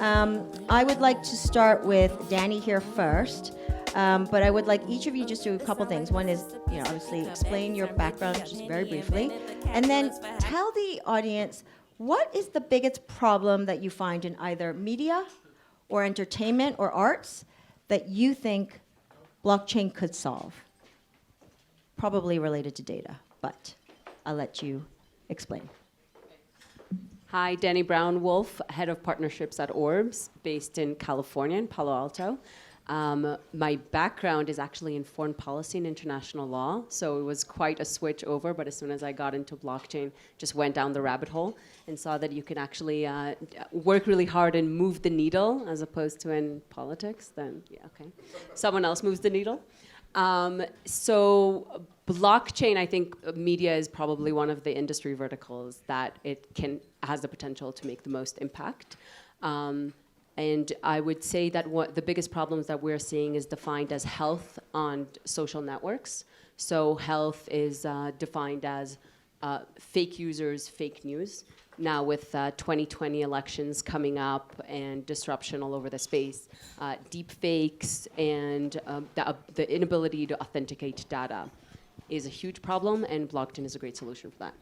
I would like to start with Danny here first. But I would like each of you just do a couple things. One is, obviously explain your background just very briefly, and then tell the audience what is the biggest problem that you find in either media or entertainment or arts that you think blockchain could solve. Probably related to data, but I'll let you explain. Hi, Danny Brown-Wolf, Head of Partnerships at Orbs, based in California, in Palo Alto. My background is actually in foreign policy and international law, so it was quite a switch over, but as soon as I got into blockchain, just went down the rabbit hole and saw that you can actually work really hard and move the needle, as opposed to in politics, then, yeah, okay. Someone else moves the needle. So blockchain, I think media is probably one of the industry verticals that has the potential to make the most impact. And I would say that the biggest problems that we're seeing is defined as health on social networks. So health is defined as fake users, fake news. Now with 2020 elections coming up and disruption all over the space, deep fakes and the inability to authenticate data is a huge problem, and blockchain is a great solution for that.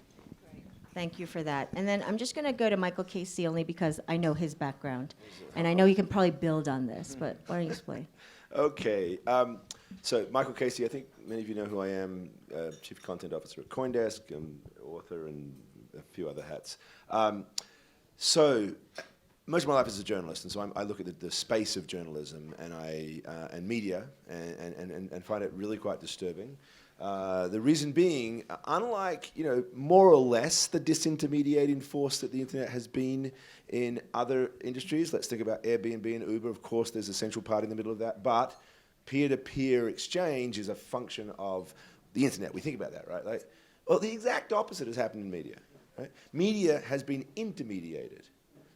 Thank you for that. And then I'm just going to go to Michael Casey only because I know his background. And I know he can probably build on this, but why don't you explain? Okay. So Michael Casey, I think many of you know who I am, Chief Content Officer at CoinDesk, author, and a few other hats. So most of my life is a journalist, and so I look at the space of journalism and media and find it really quite disturbing. The reason being, unlike, more or less the disintermediating force that the internet has been in other industries, let's think about Airbnb and Uber, of course there's a central part in the middle of that, but peer-to-peer exchange is a function of the internet. We think about that, right? Well, the exact opposite has happened in media, right? Media has been intermediated.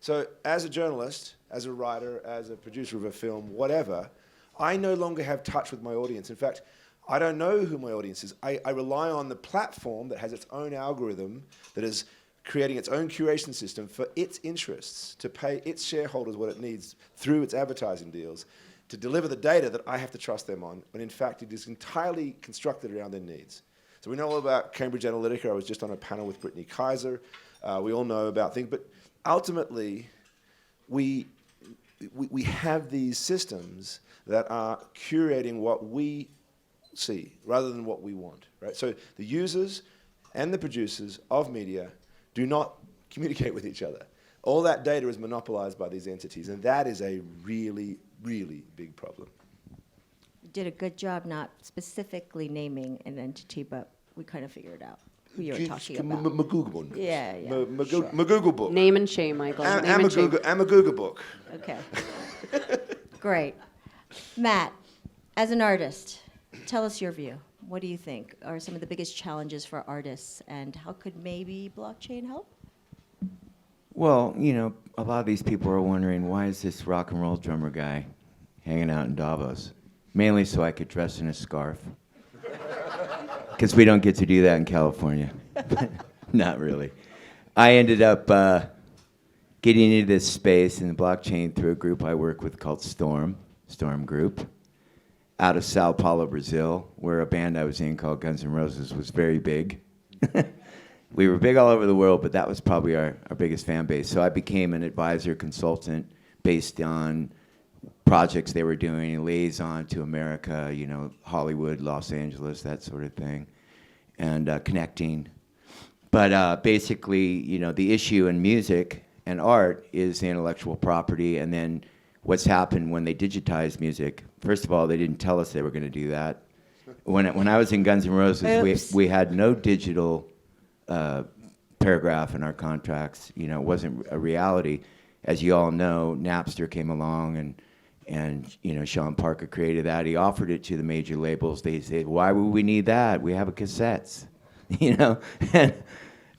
So as a journalist, as a writer, as a producer of a film, whatever, I no longer have touch with my audience. In fact, I don't know who my audience is. I rely on the platform that has its own algorithm, that is creating its own curation system for its interests, to pay its shareholders what it needs through its advertising deals, to deliver the data that I have to trust them on, when in fact it is entirely constructed around their needs. So we know all about Cambridge Analytica. I was just on a panel with Brittany Kaiser. We all know about things, but ultimately we have these systems that are curating what we see rather than what we want, right? So the users and the producers of media do not communicate with each other. All that data is monopolized by these entities, and that is a really, really big problem. You did a good job not specifically naming an entity, but we kind of figured out who you were talking about. Magoogle. Yeah. Sure. Magoogle book. Name and shame, Michael. I'm a Google book. Okay. Great. Matt, as an artist, tell us your view. What do you think are some of the biggest challenges for artists, and how could maybe blockchain help? Well, a lot of these people are wondering, why is this rock and roll drummer guy hanging out in Davos? Mainly so I could dress in a scarf. Because we don't get to do that in California. Not really. I ended up getting into this space in the blockchain through a group I work with called Storm Group, out of Sao Paulo, Brazil, where a band I was in called Guns N' Roses was very big. We were big all over the world, but that was probably our biggest fan base. So I became an advisor, consultant, based on projects they were doing, liaison to America, Hollywood, Los Angeles, that sort of thing, and connecting. But basically, the issue in music and art is the intellectual property, and then what's happened when they digitized music. First of all, they didn't tell us they were going to do that. When I was in Guns N' Roses, we had no digital paragraph in our contracts. It wasn't a reality. As you all know, Napster came along, and Sean Parker created that. He offered it to the major labels. They said, "Why would we need that? We have a cassettes." And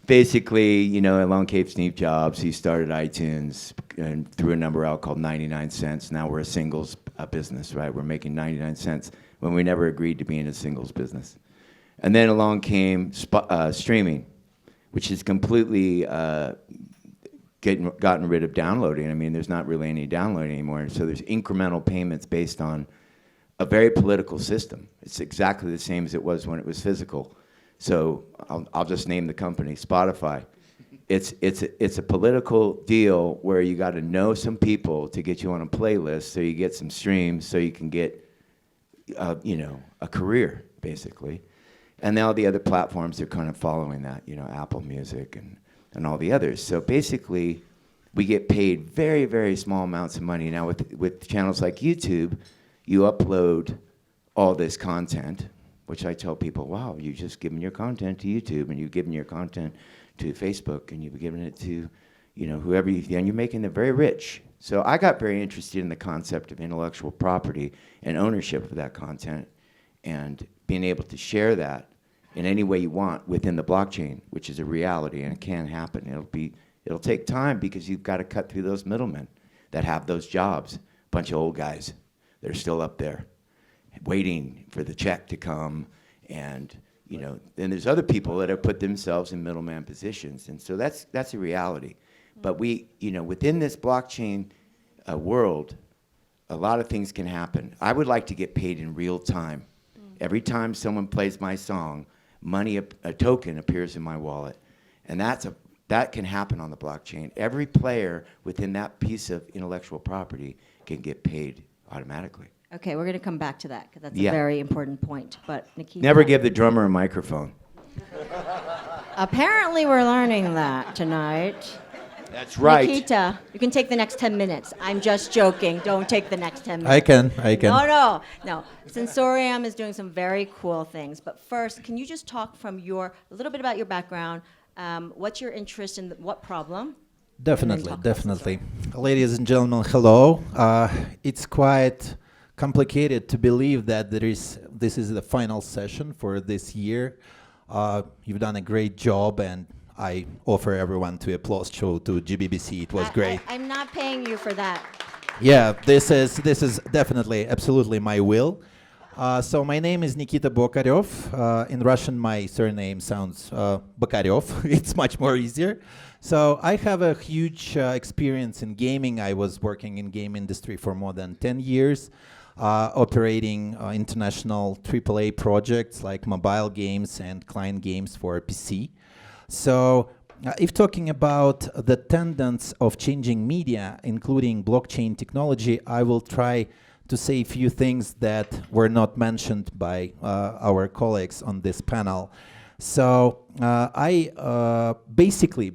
basically, along came Steve Jobs. He started iTunes and threw a number out called 99 cents. Now we're a singles business, right? We're making 99 cents when we never agreed to be in a singles business. And then along came streaming, which is completely gotten rid of downloading. I mean, there's not really any downloading anymore. And so there's incremental payments based on a very political system. It's exactly the same as it was when it was physical. So I'll just name the company, Spotify. It's a political deal where you got to know some people to get you on a playlist, so you get some streams, so you can get, a career, basically. And now the other platforms are kind of following that, Apple Music and all the others. So basically, we get paid very, very small amounts of money. Now with channels like YouTube, you upload all this content, which I tell people, wow, you've just given your content to YouTube, and you've given your content to Facebook, and you've given it to, whoever and you're making them very rich. So I got very interested in the concept of intellectual property and ownership of that content, and being able to share that in any way you want within the blockchain, which is a reality, and it can happen. It'll take time, because you've got to cut through those middlemen that have those jobs, bunch of old guys. They're still up there waiting for the check to come, and then there's other people that have put themselves in middleman positions, and so that's a reality. But within this blockchain world, a lot of things can happen. I would like to get paid in real time. Every time someone plays my song, money, a token appears in my wallet, and that can happen on the blockchain. Every player within that piece of intellectual property can get paid automatically. Okay, we're going to come back to that, because that's Yeah. a very important point. But Nikita, Never give the drummer a microphone. apparently we're learning that tonight. That's right. Nikita, you can take the next 10 minutes. I'm just joking. Don't take the next 10 minutes. I can. No. Sensorium is doing some very cool things. But first, can you just talk from a little bit about your background? What's your interest in what problem? Definitely. Ladies and gentlemen, hello. It's quite complicated to believe that this is the final session for this year. You've done a great job, and I offer everyone to applause show to GBBC. It was great. I'm not paying you for that. Yeah, this is definitely, absolutely my will. So my name is Nikita Bokarev. In Russian, my surname sounds Bokarev. It's much more easier. So I have a huge experience in gaming. I was working in game industry for more than 10 years, operating international AAA projects like mobile games and client games for PC. So if talking about the tendency of changing media, including blockchain technology, I will try to say a few things that were not mentioned by our colleagues on this panel. So basically,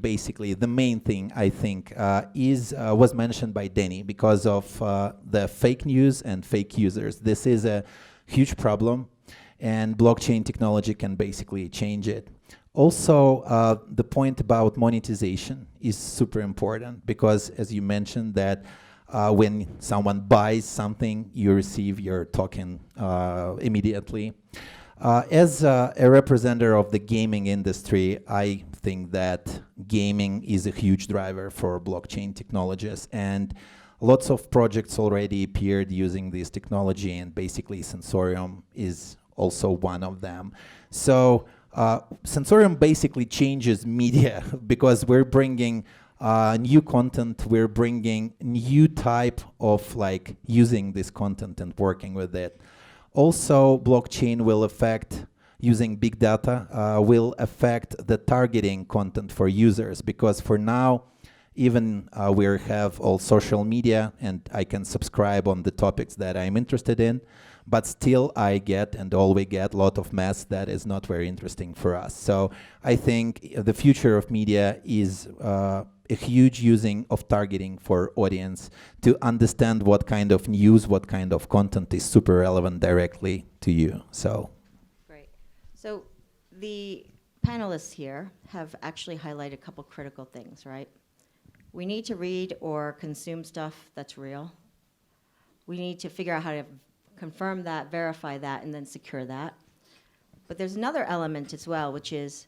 the main thing I think was mentioned by Danny because of the fake news and fake users. This is a huge problem, and blockchain technology can basically change it. Also, the point about monetization is super important because, as you mentioned, that when someone buys something, you receive your token immediately. As a representative of the gaming industry, I think that gaming is a huge driver for blockchain technologies, and lots of projects already appeared using this technology, and basically Sensorium is also one of them. So Sensorium basically changes media because we're bringing new content, we're bringing new type of using this content and working with it. Also, blockchain will affect, using big data, will affect the targeting content for users, because for now, even we have all social media and I can subscribe on the topics that I'm interested in, but still I get and always get a lot of mess that is not very interesting for us. So I think the future of media is a huge using of targeting for audience to understand what kind of news, what kind of content is super relevant directly to you. So Great. So the panelists here have actually highlighted a couple critical things, right? We need to read or consume stuff that's real. We need to figure out how to confirm that, verify that, and then secure that. But there's another element as well, which is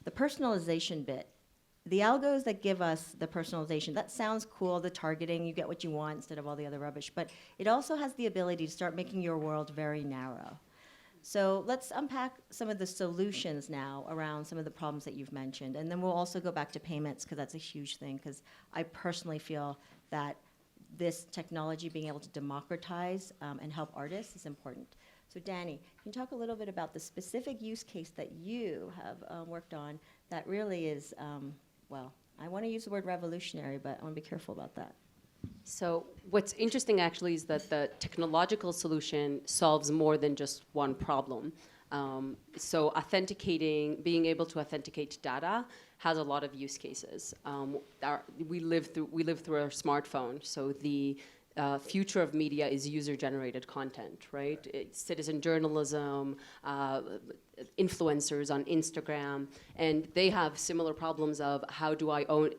the personalization bit. The algos that give us the personalization, that sounds cool, the targeting, you get what you want instead of all the other rubbish, but it also has the ability to start making your world very narrow. So let's unpack some of the solutions now around some of the problems that you've mentioned. And then we'll also go back to payments, because that's a huge thing, because I personally feel that this technology being able to democratize and help artists is important. So Danny, can you talk a little bit about the specific use case that you have worked on that really is, well, I want to use the word revolutionary, but I want to be careful about that. So what's interesting actually is that the technological solution solves more than just one problem. So authenticating, being able to authenticate data has a lot of use cases. We live through our smartphone, so the future of media is user-generated content, right? It's citizen journalism, influencers on Instagram, and they have similar problems of how do I own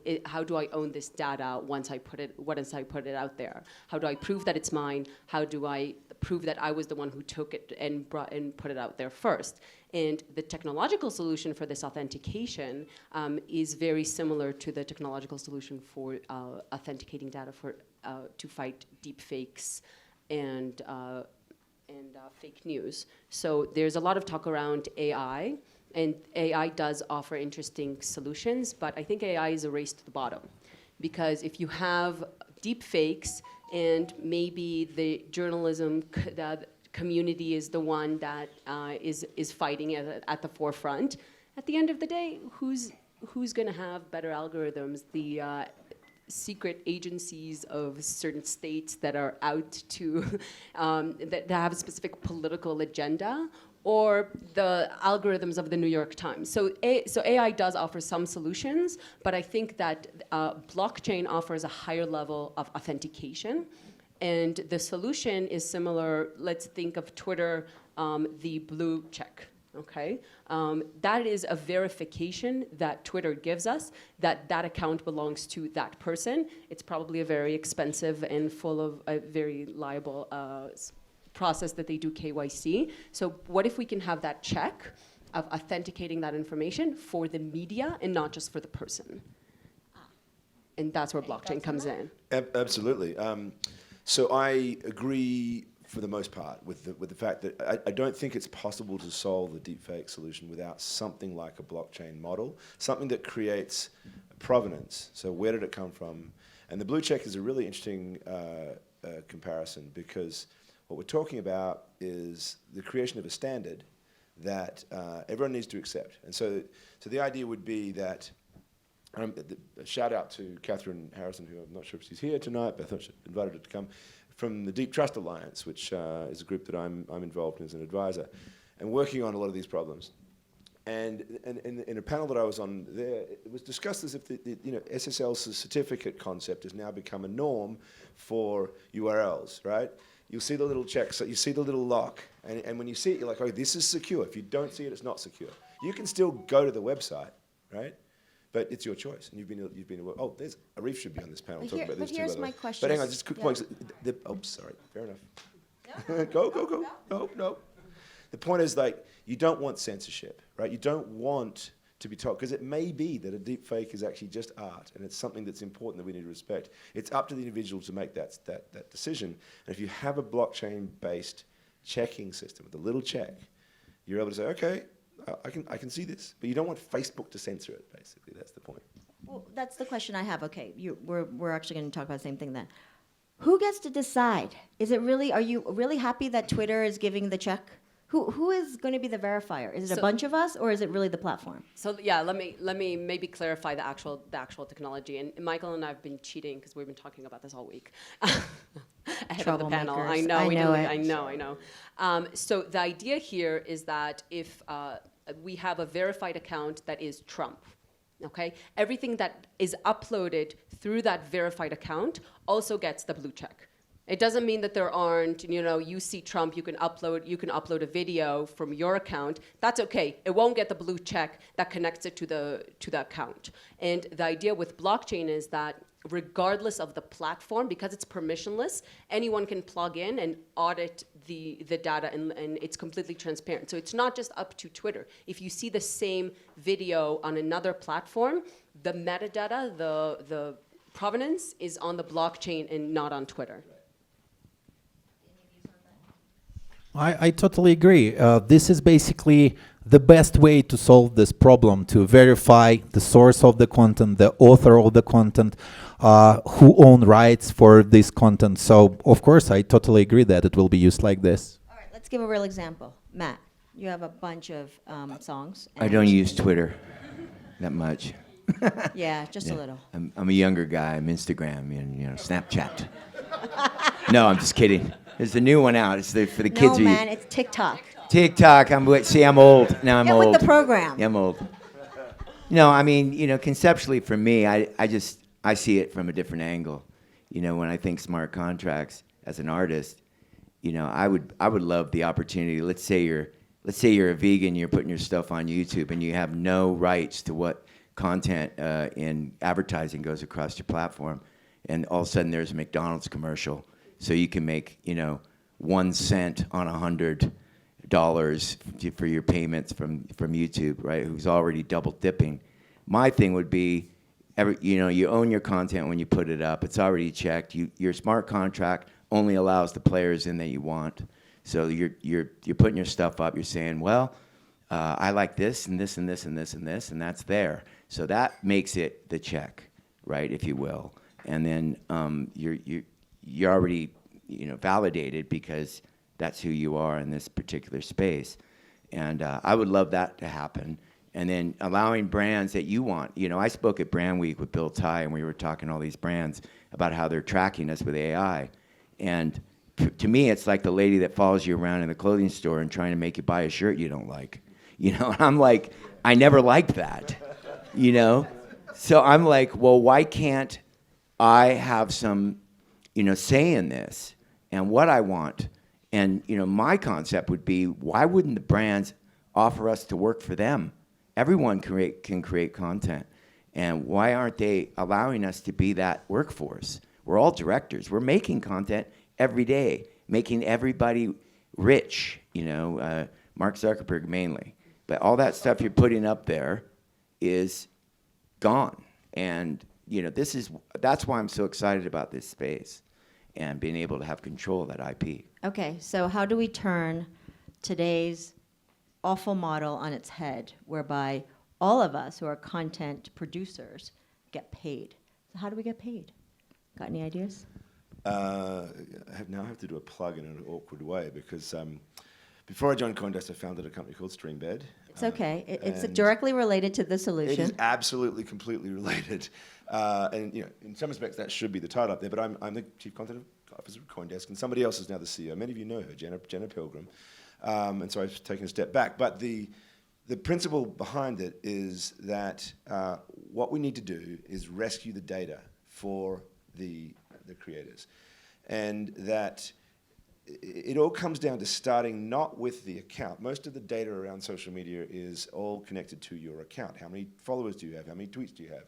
this data once I put it out there? How do I prove that it's mine? How do I prove that I was the one who took it and put it out there first? And the technological solution for this authentication is very similar to the technological solution for authenticating data to fight deep fakes and fake news. So there's a lot of talk around AI, and AI does offer interesting solutions, but I think AI is a race to the bottom. Because if you have deep fakes and maybe the journalism community is the one that is fighting at the forefront, at the end of the day, who's going to have better algorithms? The secret agencies of certain states that are out to that have a specific political agenda, or the algorithms of the New York Times. So AI does offer some solutions, but I think that blockchain offers a higher level of authentication. And the solution is similar. Let's think of Twitter, the blue check. Okay, that is a verification that Twitter gives us that that account belongs to that person. It's probably a very expensive and full of a very liable process that they do KYC. So what if we can have that check of authenticating that information for the media and not just for the person? And that's where blockchain comes in. Absolutely. So I agree for the most part with the fact that I don't think it's possible to solve the deepfake solution without something like a blockchain model, something that creates provenance. So where did it come from? And the blue check is a really interesting comparison, because what we're talking about is the creation of a standard that everyone needs to accept. And so the idea would be that, a shout out to Catherine Harrison, who I'm not sure if she's here tonight, but I thought she invited her to come, from the Deep Trust Alliance, which is a group that I'm involved in as an advisor, and working on a lot of these problems. And in a panel that I was on there, it was discussed as if the SSL's certificate concept has now become a norm for URLs, right? You'll see the little check, so you see the little lock, and when you see it, you're like, oh, this is secure. If you don't see it, it's not secure. You can still go to the website, right? But it's your choice, and you've been. Oh, there's Arif should be on this panel talking about this too. But here's my question. But hang on, just quick points. Oh, sorry. Fair enough. Go. No. The point is, like, you don't want censorship, right? You don't want to be told, because it may be that a deep fake is actually just art, and it's something that's important that we need to respect. It's up to the individual to make that decision. And if you have a blockchain-based checking system with a little check, you're able to say, okay, I can see this, but you don't want Facebook to censor it. Basically, that's the point. Well, that's the question I have. Okay, we're actually going to talk about the same thing then. Who gets to decide? Are you really happy that Twitter is giving the check? Who is going to be the verifier? Is it a bunch of us, or is it really the platform? So yeah, let me maybe clarify the actual technology. And Michael and I have been cheating because we've been talking about this all week ahead of the panel. I know. So the idea here is that if we have a verified account that is Trump, okay, everything that is uploaded through that verified account also gets the blue check. It doesn't mean that there aren't, you see Trump, you can upload a video from your account. That's okay. It won't get the blue check that connects it to the account. And the idea with blockchain is that regardless of the platform, because it's permissionless, anyone can plug in and audit the data, and it's completely transparent. So it's not just up to Twitter. If you see the same video on another platform, the metadata, the provenance is on the blockchain and not on Twitter. I totally agree. This is basically the best way to solve this problem, to verify the source of the content, the author of the content, who own rights for this content. So, of course, I totally agree that it will be used like this. All right, let's give a real example. Matt, you have a bunch of songs. I don't use Twitter that much. Yeah, just a Yeah. little. I'm a younger guy. I'm Instagram and Snapchat. No, I'm just kidding. There's a new one out. It's for the kids. No, man, it's TikTok. TikTok. I'm old. Now I'm Get old. with the program. Yeah, I'm old. No, I mean, conceptually for me, I see it from a different angle. When I think smart contracts as an artist, I would love the opportunity. Let's say you're a vegan, you're putting your stuff on YouTube, and you have no rights to what content in advertising goes across your platform, and all of a sudden there's a McDonald's commercial, so you can make 1 cent on $100 for your payments from YouTube, right? Who's already double dipping. My thing would be, you own your content when you put it up. It's already checked. Your smart contract only allows the players in that you want. So you're putting your stuff up. You're saying, well, I like this and this and this and this and this, and that's there. So that makes it the check, right, if you will. And then you're already validated because that's who you are in this particular space. And I would love that to happen. And then allowing brands that you want. I spoke at Brand Week with Bill Ty, and we were talking to all these brands about how they're tracking us with AI. And to me, it's like the lady that follows you around in the clothing store and trying to make you buy a shirt you don't like. And I'm like, I never liked that, So I'm like, well, why can't I have some, say in this and what I want? And, my concept would be, why wouldn't the brands offer us to work for them? Everyone can create content. And why aren't they allowing us to be that workforce? We're all directors. We're making content every day, making everybody rich, Mark Zuckerberg mainly. But all that stuff you're putting up there is gone. And, that's why I'm so excited about this space and being able to have control of that IP. Okay, so how do we turn today's awful model on its head, whereby all of us who are content producers get paid? So how do we get paid? Got any ideas? I have to do a plug in an awkward way because before I joined CoinDesk, I founded a company called Streambed. It's okay. It's and directly related to the It solution. is absolutely, completely related. And in some respects, that should be the title up there. But I'm the Chief Content Officer of CoinDesk, and somebody else is now the CEO. Many of you know her, Jenna Pilgrim. And so I've taken a step back. But the principle behind it is that what we need to do is rescue the data for the creators. And that it all comes down to starting not with the account. Most of the data around social media is all connected to your account. How many followers do you have? How many tweets do you have?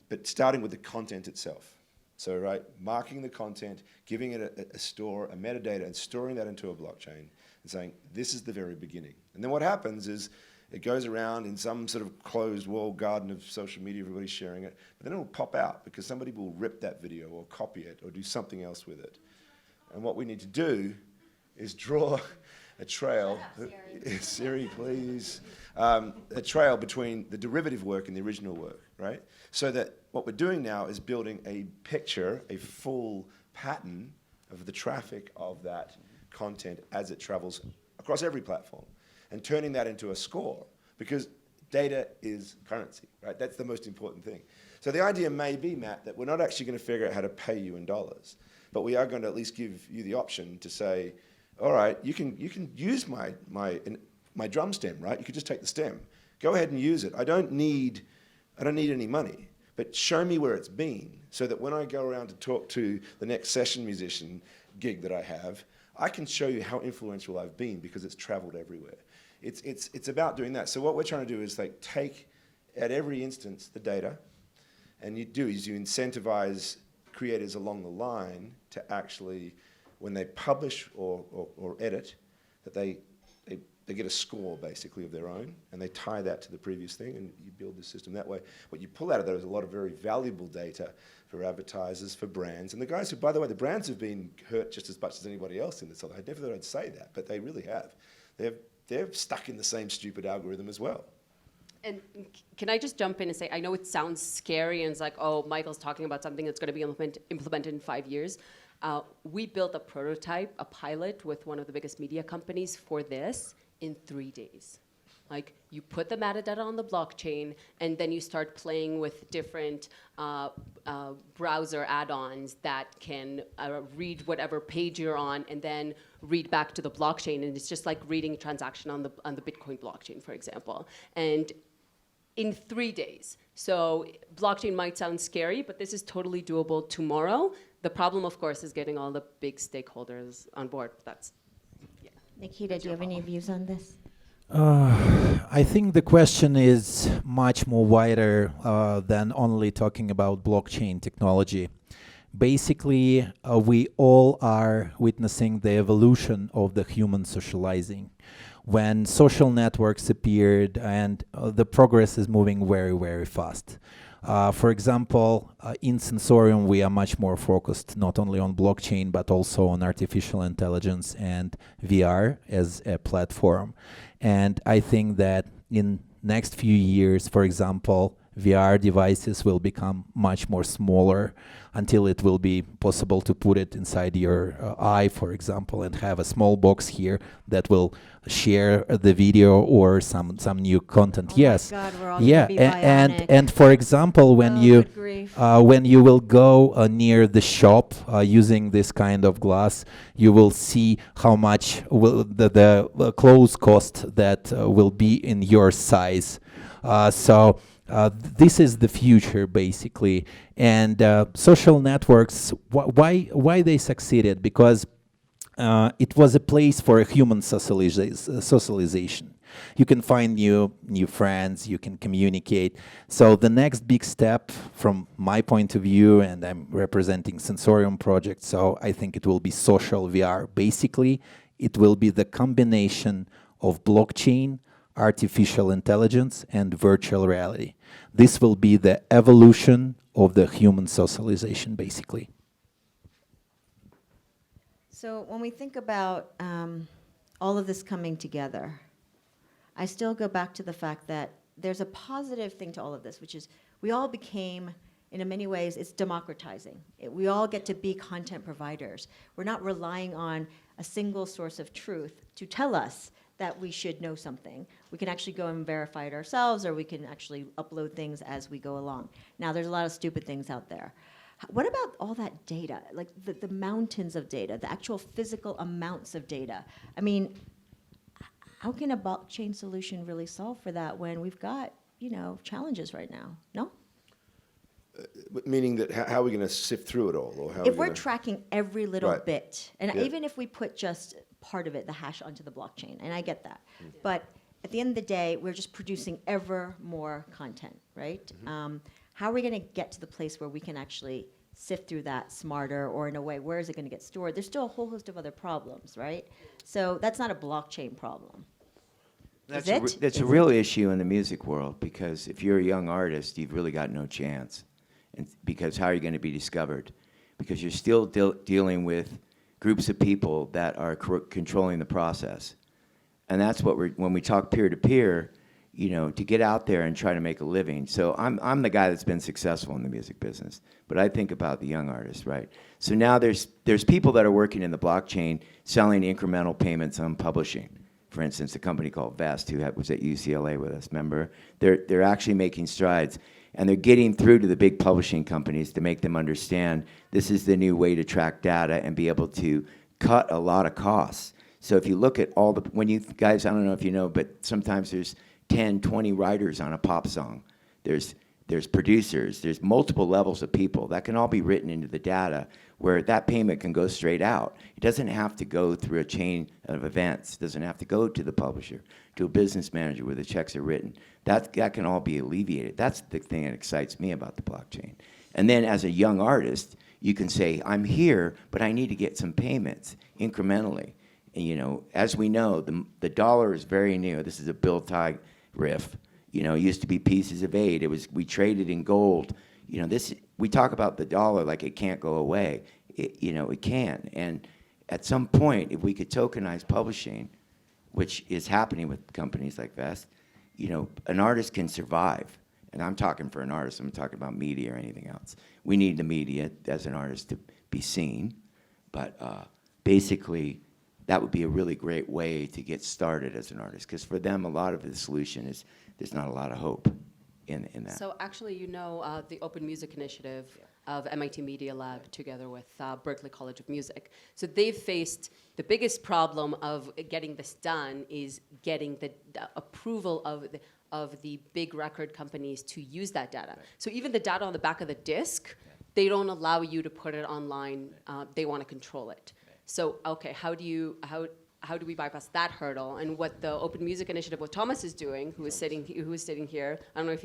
But starting with the content itself. So, right, marking the content, giving it a store, a metadata, and storing that into a blockchain and saying, this is the very beginning. And then what happens is it goes around in some sort of closed walled garden of social media, everybody's sharing it, but then it will pop out because somebody will rip that video or copy it or do something else with it. And what we need to do is draw a trail. Siri, please. A trail between the derivative work and the original work, right? So that what we're doing now is building a picture, a full pattern of the traffic of that content as it travels across every platform and turning that into a score because data is currency, right? That's the most important thing. So the idea may be, Matt, that we're not actually going to figure out how to pay you in dollars, but we are going to at least give you the option to say, all right, you can use my drum stem, right? You could just take the stem. Go ahead and use it. I don't need any money, but show me where it's been so that when I go around to talk to the next session musician gig that I have, I can show you how influential I've been because it's traveled everywhere. It's about doing that. So what we're trying to do is take at every instance the data, and you incentivize creators along the line to actually, when they publish or edit, that they they get a score basically of their own, and they tie that to the previous thing, and you build the system that way. What you pull out of that is a lot of very valuable data for advertisers, for brands, and the guys who, by the way, the brands have been hurt just as much as anybody else in this. I never thought I'd say that, but they really have. They're stuck in the same stupid algorithm as well. And can I just jump in and say, I know it sounds scary and it's like, oh, Michael's talking about something that's going to be implemented in 5 years. We built a prototype, a pilot with one of the biggest media companies for this in 3 days. Like, you put the metadata on the blockchain, and then you start playing with different browser add-ons that can read whatever page you're on, and then read back to the blockchain. And it's just like reading a transaction on the Bitcoin blockchain, for example. And in 3 days. So blockchain might sound scary, but this is totally doable tomorrow. The problem, of course, is getting all the big stakeholders on board. That's, yeah. Nikita, do you have any views on this? I think the question is much more wider than only talking about blockchain technology. Basically, we all are witnessing the evolution of the human socializing. When social networks appeared, and the progress is moving very, very fast. For example, in Sensorium, we are much more focused not only on blockchain, but also on artificial intelligence and VR as a platform. And I think that in next few years, for example, VR devices will become much more smaller until it will be possible to put it inside your eye, for example, and have a small box here that will share the video or some new content. Oh yes, my God, we're all yeah, gonna be bionic. and for example, when Oh, you good grief. when you will go near the shop using this kind of glass, you will see how much will the clothes cost that will be in your size. This is the future, basically. And social networks, why they succeeded? Because it was a place for a human socialization. You can find new friends, you can communicate. So the next big step from my point of view, and I'm representing Sensorium project, so I think it will be social VR. Basically, it will be the combination of blockchain, artificial intelligence, and virtual reality. This will be the evolution of the human socialization, basically. So when we think about all of this coming together, I still go back to the fact that there's a positive thing to all of this, which is we all became, in many ways, it's democratizing. We all get to be content providers. We're not relying on a single source of truth to tell us that we should know something. We can actually go and verify it ourselves, or we can actually upload things as we go along. Now, there's a lot of stupid things out there. What about all that data, like the mountains of data, the actual physical amounts of data? I mean, how can a blockchain solution really solve for that when we've got, challenges right now? No? Meaning that how are we going to sift through it all? Or how If we're tracking every little Right. bit, and Yeah. even if we put just part of it, the hash, onto the blockchain, and I get that. But at the end of the day, we're just producing ever more content, right? How are we going to get to the place where we can actually sift through that smarter, or in a way, where is it going to get stored? There's still a whole host of other problems, right? So that's not a blockchain problem. That's Is it? That's a real issue in the music world, because if you're a young artist, you've really got no chance. And because how are you going to be discovered? Because you're still dealing with groups of people that are controlling the process. And that's what when we talk peer-to-peer, to get out there and try to make a living. So I'm the guy that's been successful in the music business, but I think about the young artists, right? So now there's people that are working in the blockchain selling incremental payments on publishing. For instance, a company called Vest, who was at UCLA with us, remember? They're actually making strides, and they're getting through to the big publishing companies to make them understand this is the new way to track data and be able to cut a lot of costs. So if you look at when you guys, I don't know if you know, but sometimes there's 10, 20 writers on a pop song. There's producers, there's multiple levels of people that can all be written into the data where that payment can go straight out. It doesn't have to go through a chain of events. It doesn't have to go to the publisher, to a business manager where the checks are written. That can all be alleviated. That's the thing that excites me about the blockchain. And then as a young artist, you can say, I'm here, but I need to get some payments incrementally. And, as we know, the dollar is very new. This is a Bill Tighe riff. It used to be pieces of 8. We traded in gold. We talk about the dollar like it can't go away. It can. And at some point, if we could tokenize publishing, which is happening with companies like Vest, an artist can survive. And I'm talking for an artist. I'm talking about media or anything else. We need the media as an artist to be seen. But basically, that would be a really great way to get started as an artist. Because for them, a lot of the solution is there's not a lot of hope in that. So actually, the Open Music Initiative of MIT Media Lab together with Berklee College of Music. So they've faced the biggest problem of getting this done is getting the approval of the big record companies to use that data. Right. So even the data on the back of the disc, they don't allow you to put it online. They want to control it. Right. So okay, how do we bypass that hurdle? And what the Open Music Initiative, what Thomas is doing, who is sitting here, I don't know if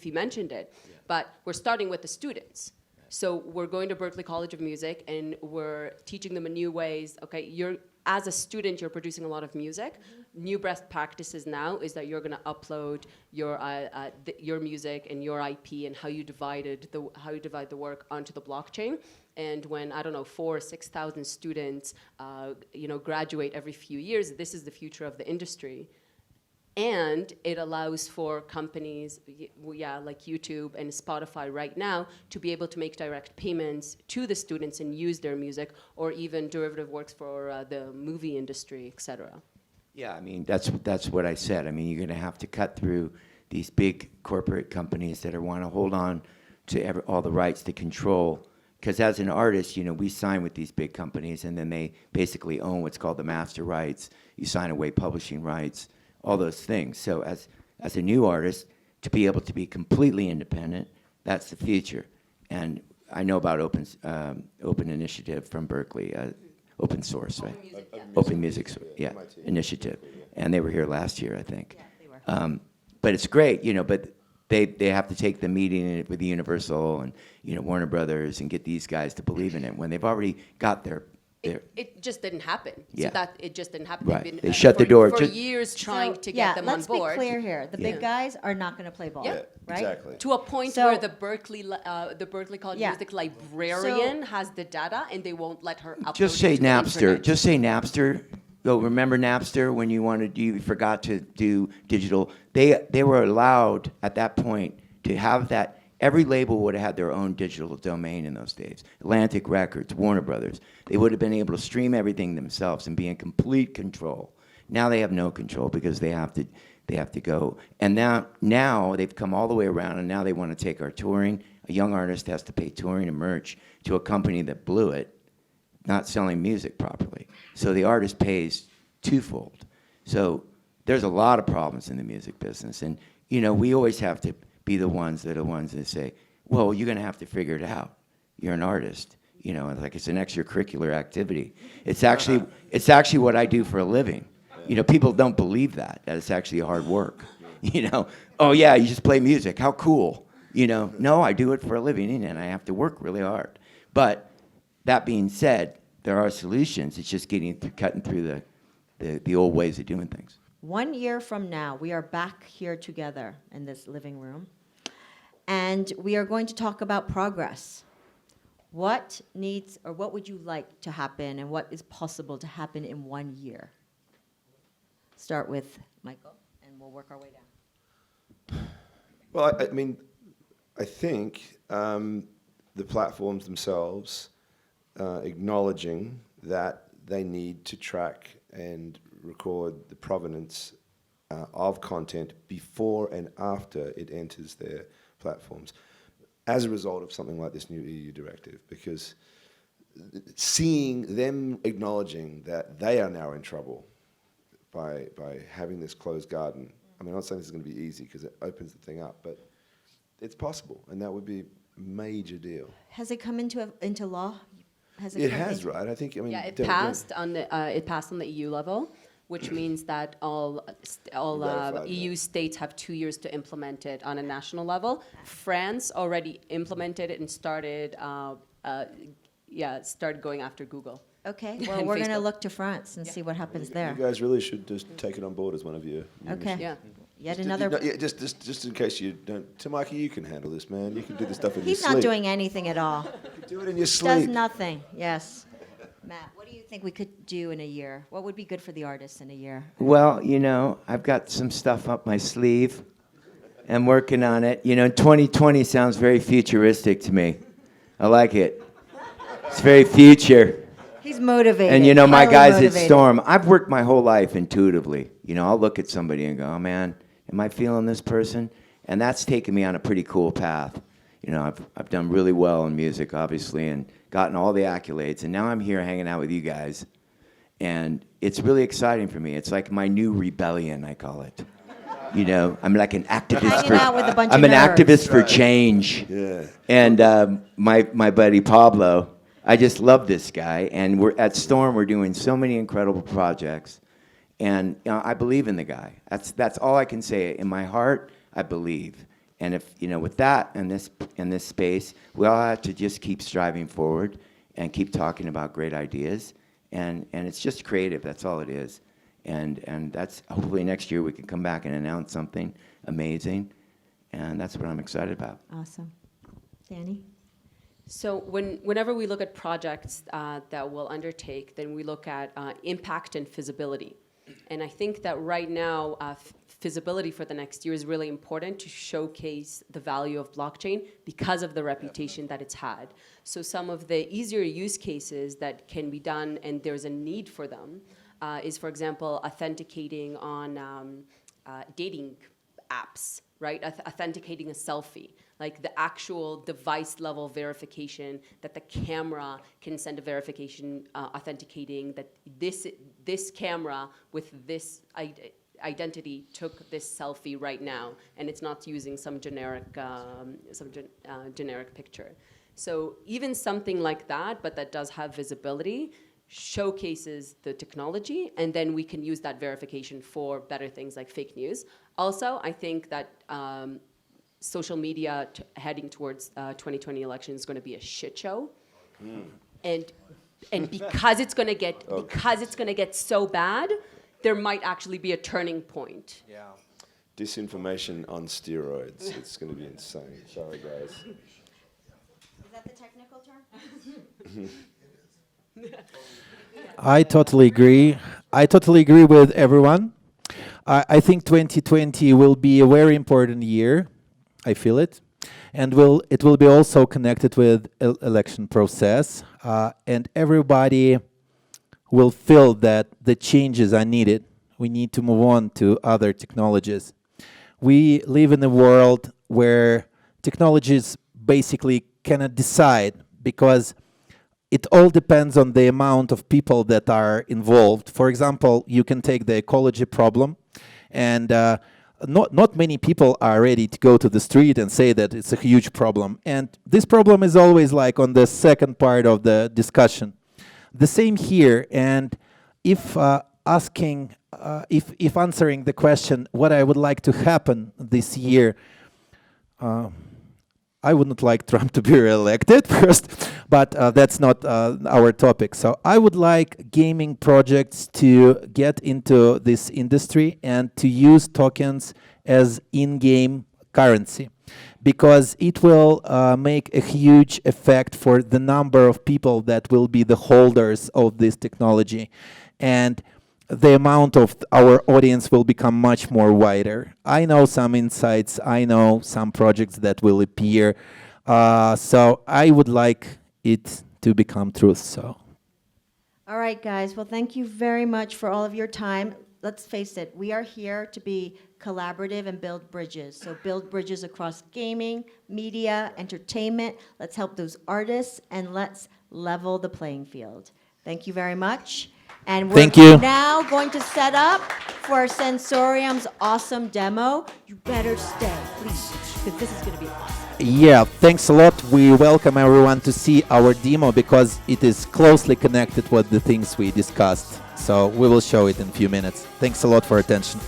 he mentioned it, but we're starting with the students. So we're going to Berklee College of Music and we're teaching them in new ways. Okay, as a student, you're producing a lot of music. Mm-hmm. New best practices now is that you're going to upload your music and your IP and how you divide the work onto the blockchain. And when 4,000 or 6,000 students, graduate every few years, this is the future of the industry. And it allows for companies, like YouTube and Spotify right now, to be able to make direct payments to the students and use their music, or even derivative works for the movie industry, et cetera. Yeah, that's what I said. You're going to have to cut through these big corporate companies that want to hold on to all the rights to control. Because as an artist, we sign with these big companies, and then they basically own what's called the master rights. You sign away publishing rights, all those things. So as a new artist, to be able to be completely independent, that's the future. And I know about Open Initiative from Berklee, open source, right? Open Music, Initiative. And they were here last year, I think. Yeah, they were. But it's great, but they have to take the meeting with Universal and Warner Brothers and get these guys to believe in it when they've already got their. It just didn't happen. Yeah. So that it just didn't happen. Right. They've been, They shut the door. for years trying to get them on board. Let's be clear here. The big guys are not going to play ball, Yeah. right? Exactly. To a point So- where the Berklee College Yeah. Music librarian has the data, and they won't let her upload Just it say to the Napster. internet. Just say Napster. Remember Napster when you forgot to do digital? They were allowed at that point to have that. Every label would have had their own digital domain in those days. Atlantic Records, Warner Brothers. They would have been able to stream everything themselves and be in complete control. Now they have no control because they have to go. And now they've come all the way around, and now they want to take our touring. A young artist has to pay touring and merch to a company that blew it, not selling music properly. So the artist pays twofold. So there's a lot of problems in the music business. And, we always have to be the ones that say, well, you're going to have to figure it out. You're an artist. Like it's an extracurricular activity. It's actually what I do for a living. People don't believe that it's actually hard work. Oh yeah, you just play music. How cool. No, I do it for a living and I have to work really hard. But that being said, there are solutions. It's just cutting through the old ways of doing things. 1 year from now, we are back here together in this living room, and we are going to talk about progress. What needs, or what would you like to happen, and what is possible to happen in 1 year? Start with Michael, and we'll work our way down. Well, I think the platforms themselves acknowledging that they need to track and record the provenance of content before and after it enters their platforms as a result of something like this new EU directive, because seeing them acknowledging that they are now in trouble by having this closed garden. I'm not saying this is going to be easy because it opens the thing up, but it's possible, and that would be a major deal. Has it come into law? It has, right? I think. It passed on the EU level, which means that all EU states have 2 years to implement it on a national level. France already implemented it and started started going after Google. Okay, well, And we're going to Facebook. look to France and see what happens there. You guys really should just take it on board as one of your. Okay. Yeah. Yet Just, another. yeah, just in case you don't. Tamaki, you can handle this, man. You can do this stuff in He's your not sleep. doing anything at all. You can do it in your Does sleep. nothing. Yes. Matt, what do you think we could do in a year? What would be good for the artists in a year? Well, I've got some stuff up my sleeve. I'm working on it. 2020 sounds very futuristic to me. I like it. It's very future. He's motivated. And my highly guys motivated. at Storm, I've worked my whole life intuitively. I'll look at somebody and go, oh man, am I feeling this person? And that's taken me on a pretty cool path. I've done really well in music, obviously, and gotten all the accolades. And now I'm here hanging out with you guys. And it's really exciting for me. It's like my new rebellion, I call it. I'm like an activist Hanging out with a bunch I'm of an nerds. activist for change. Yeah. And my buddy Pablo, I just love this guy. And we're at Storm. We're doing so many incredible projects, and I believe in the guy. That's all I can say. In my heart, I believe. And if with that in this space, we all have to just keep striving forward and keep talking about great ideas. And it's just creative. That's all it is. And that's hopefully next year we can come back and announce something amazing. And that's what I'm excited about. Awesome. Danny? So whenever we look at projects that we'll undertake, then we look at impact and feasibility. And I think that right now, feasibility for the next year is really important to showcase the value of blockchain because of the reputation that it's had. So some of the easier use cases that can be done, and there's a need for them, is, for example, authenticating on dating apps, right? Authenticating a selfie, like the actual device level verification that the camera can send a verification authenticating that this camera with this identity took this selfie right now, and it's not using some generic generic picture. So even something like that, but that does have visibility, showcases the technology, and then we can use that verification for better things like fake news. Also, I think that social media heading towards 2020 election is going to be a shit show, and because it's going to get so bad, there might actually be a turning point. Yeah. Disinformation on steroids. It's going to be insane. Sorry, guys. Is that the technical term? I totally agree. I totally agree with everyone. I think 2020 will be a very important year. I feel it. And it will be also connected with election process. And everybody will feel that the changes are needed. We need to move on to other technologies. We live in a world where technologies basically cannot decide because it all depends on the amount of people that are involved. For example, you can take the ecology problem, and not many people are ready to go to the street and say that it's a huge problem. And this problem is always like on the second part of the discussion. The same here, and if answering the question, what I would like to happen this year, I would not like Trump to be re-elected first, but that's not our topic. So I would like gaming projects to get into this industry and to use tokens as in-game currency, because it will make a huge effect for the number of people that will be the holders of this technology. And the amount of our audience will become much more wider. I know some insights, I know some projects that will appear, so I would like it to become truth. So, All right, guys. Well, thank you very much for all of your time. Let's face it, we are here to be collaborative and build bridges. So build bridges across gaming, media, entertainment. Let's help those artists, and let's level the playing field. Thank you very much. And we're Thank you. now going to set up for Sensorium's awesome demo. You better stay, please, because this is going to be awesome. yeah, thanks a lot. We welcome everyone to see our demo because it is closely connected with the things we discussed. So we will show it in a few minutes. Thanks a lot for attention.